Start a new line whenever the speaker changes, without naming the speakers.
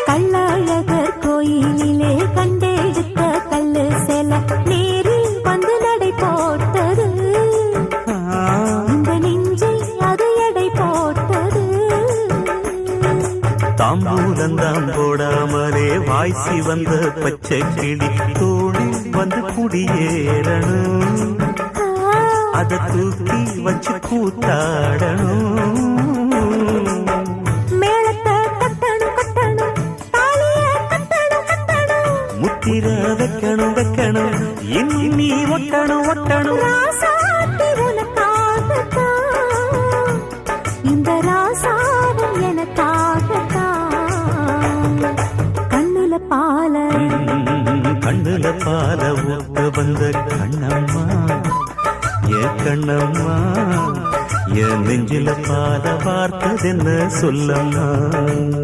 கள்ளழகர் கோயிலிலே கண்டெடுத்த கல்லு செல நேரில் வந்து நடை போட்டது. இந்த நெஞ்சில் அது எடை போட்டது.
தாம்பூலந்தாம் போடாமலே வாய்ச்சி வந்த பச்சை கிளி தோழி வந்து குடியேறணும். அதை தூக்கி வச்சு கூத்தாடணும். முத்திர வைக்கணும் வைக்கணும் இன்னி ஒட்டணும் ஒட்டணும்.
இந்த ராசாவும் எனக்காகத்தான். கண்ணுல பால
ஊத்த வந்த கண்ணம்மா என் கண்ணம்மா என் நெஞ்சில பால பார்த்ததென்ன சொல்லம்மா.